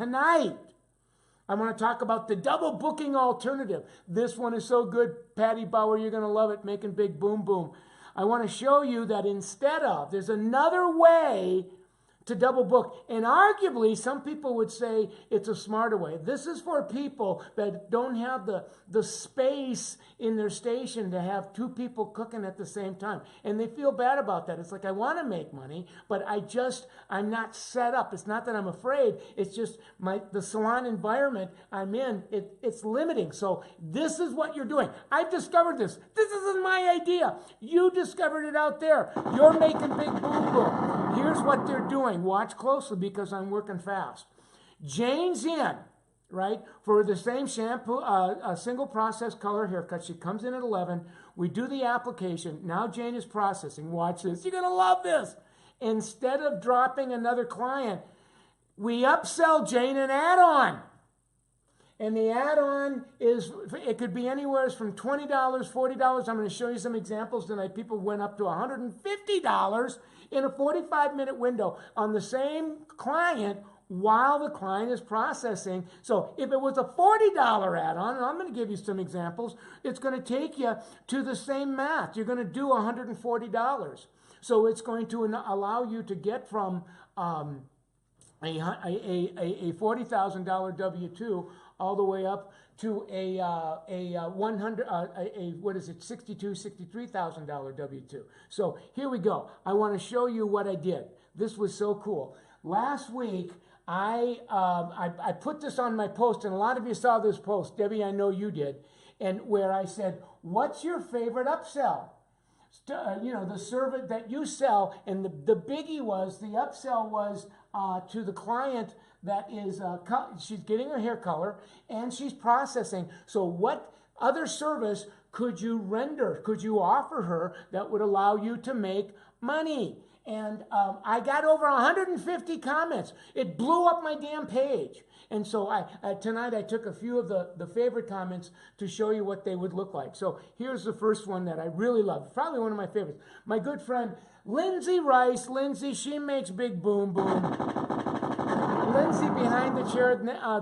tonight, I want to talk about the double booking alternative. This one is so good, Patty Bauer, you're going to love it, making big boom boom. I want to show you that instead of, there's another way to double book. And arguably, some people would say it's a smarter way. This is for people that don't have the space in their station to have two people cooking at the same time. And they feel bad about that. It's like, I want to make money, but I'm not set up. It's not that I'm afraid. It's just the salon environment I'm in, it's limiting. So this is what you're doing. I've discovered this. This isn't my idea. You discovered it out there. You're making big boom boom. Here's what they're doing. Watch closely because I'm working fast. Jane's in, right, for the same shampoo, a single process color haircut. She comes in at 11. We do the application. Now Jane is processing. Watch this. You're going to love this. Instead of dropping another client, we upsell Jane an add-on. And the add-on it could be anywhere from $20, $40. I'm going to show you some examples tonight. People went up to $150 in a 45-minute window on the same client while the client is processing. So if it was a $40 add-on, and I'm going to give you some examples, it's going to take you to the same math. You're going to do $140. So it's going to allow you to get from a $40,000 W-2 all the way up to a $63,000 W-2. So here we go. I want to show you what I did. This was so cool. Last week, I put this on my post, and a lot of you saw this post. Debbie, I know you did, and where I said, what's your favorite upsell? The service that you sell, and the biggie was, the upsell was to the client that is, she's getting her hair color and she's processing. So what other service could you render, could you offer her that would allow you to make money? And I got over 150 comments. It blew up my damn page. And so tonight I took a few of the favorite comments to show you what they would look like. So here's the first one that I really love. Probably one of my favorites. My good friend, Lindsay Rice. Lindsay, she makes big boom boom. Lindsay behind the chair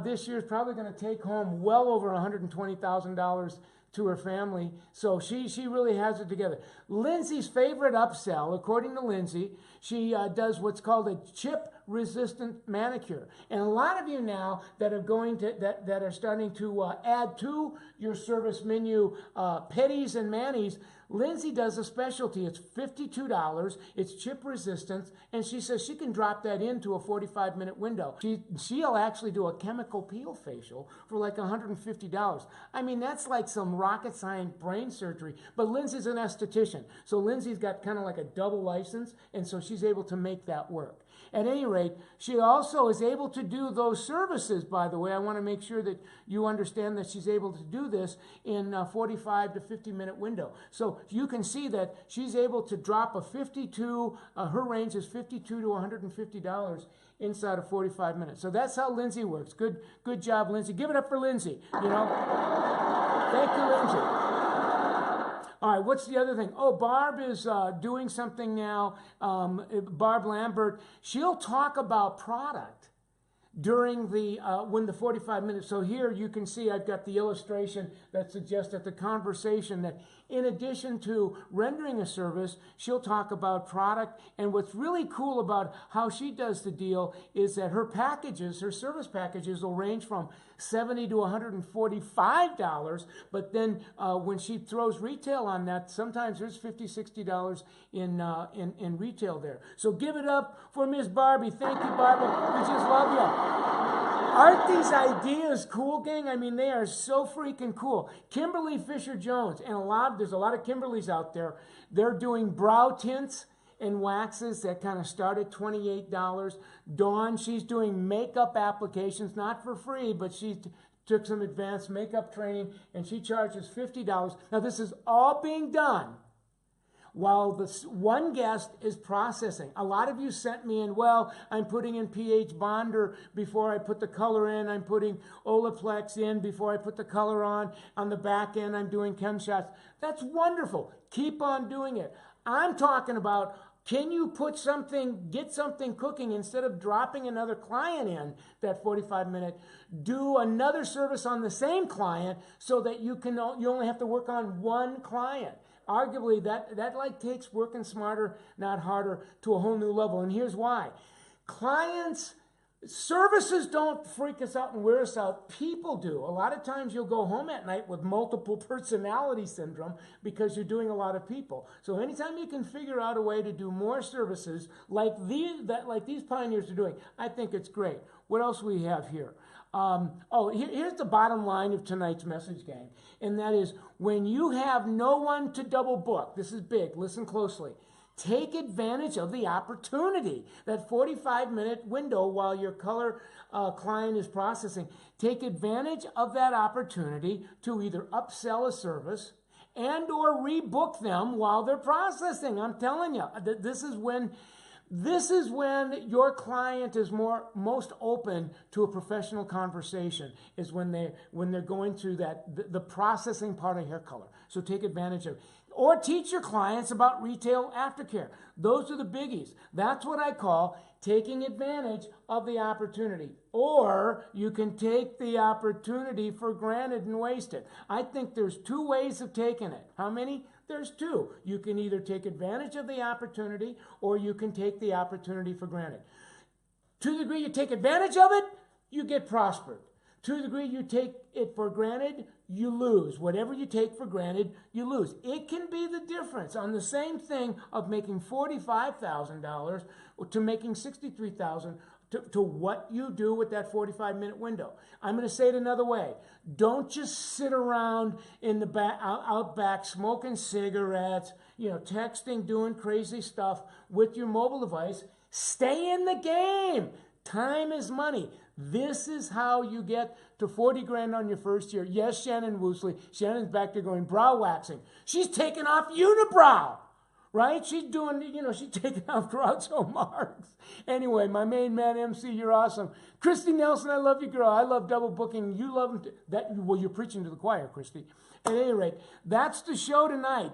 this year is probably going to take home well over $120,000 to her family. So she really has it together. Lindsay's favorite upsell, according to Lindsay, she does what's called a chip-resistant manicure. And a lot of you now that are starting to add to your service menu petties and manis, Lindsay does a specialty. It's $52. It's chip resistance, and she says she can drop that into a 45-minute window. She'll actually do a chemical peel facial for like $150. I mean, that's like some rocket science brain surgery. But Lindsay's an esthetician, so Lindsay's got kind of like a double license, and so she's able to make that work. At any rate, she also is able to do those services, by the way. I want to make sure that you understand that she's able to do this in a 45 to 50-minute window. So you can see that she's able to drop a 52, her range is $52 to $150 inside of 45 minutes. So that's how Lindsay works. Good job, Lindsay. Give it up for Lindsay, you know. Thank you, Lindsay. All right, what's the other thing? Oh, Barb is doing something now. Barb Lambert, she'll talk about product during when the 45 minutes. So here you can see I've got the illustration that suggests that the conversation that in addition to rendering a service, she'll talk about product. And what's really cool about how she does the deal is that her packages, her service packages will range from $70 to $145, but then when she throws retail on that, sometimes there's $50, $60 in retail there. So give it up for Miss Barbie. Thank you, Barbie. We just love you. Aren't these ideas cool, gang? I mean, they are so freaking cool. Kimberly Fisher-Jones, and there's a lot of Kimberlys out there. They're doing brow tints and waxes that kind of start at $28. Dawn, she's doing makeup applications, not for free, but she took some advanced makeup training, and she charges $50. Now, this is all being done while this one guest is processing. A lot of you sent me in, well, I'm putting in pH bonder before I put the color in. I'm putting Olaplex in before I put the color on. On the back end, I'm doing chem shots. That's wonderful. Keep on doing it. I'm talking about Can you get something cooking instead of dropping another client in that 45-minute? Do another service on the same client so that you only have to work on one client. Arguably, that like takes working smarter, not harder, to a whole new level. And here's why. Services don't freak us out and wear us out. People do. A lot of times you'll go home at night with multiple personality syndrome because you're doing a lot of people. So anytime you can figure out a way to do more services like these pioneers are doing, I think it's great. What else do we have here? Here's the bottom line of tonight's message, gang. And that is, when you have no one to double book, this is big, listen closely. Take advantage of the opportunity, that 45-minute window while your color client is processing. Take advantage of that opportunity to either upsell a service and or rebook them while they're processing. I'm telling you, this is when your client is most open to a professional conversation, is when they're going through the processing part of hair color. So take advantage of it. Or teach your clients about retail aftercare. Those are the biggies. That's what I call taking advantage of the opportunity. Or you can take the opportunity for granted and waste it. I think there's two ways of taking it. How many? There's two. You can either take advantage of the opportunity or you can take the opportunity for granted. To the degree you take advantage of it, you get prospered. To the degree you take it for granted, you lose. Whatever you take for granted, you lose. It can be the difference on the same thing of making $45,000 to making $63,000 to what you do with that 45-minute window. I'm going to say it another way. Don't just sit around in the out back smoking cigarettes, texting, doing crazy stuff with your mobile device. Stay in the game. Time is money. This is how you get to 40 grand on your first year. Yes, Shannon Woosley. Shannon's back there going brow waxing. She's taking off unibrow, right? She's doing, she's taking off Groucho Marx. Anyway, my main man, MC, you're awesome. Christy Nelson, I love you, girl. I love double booking. You love them. You're preaching to the choir, Christy. At any rate, that's the show tonight.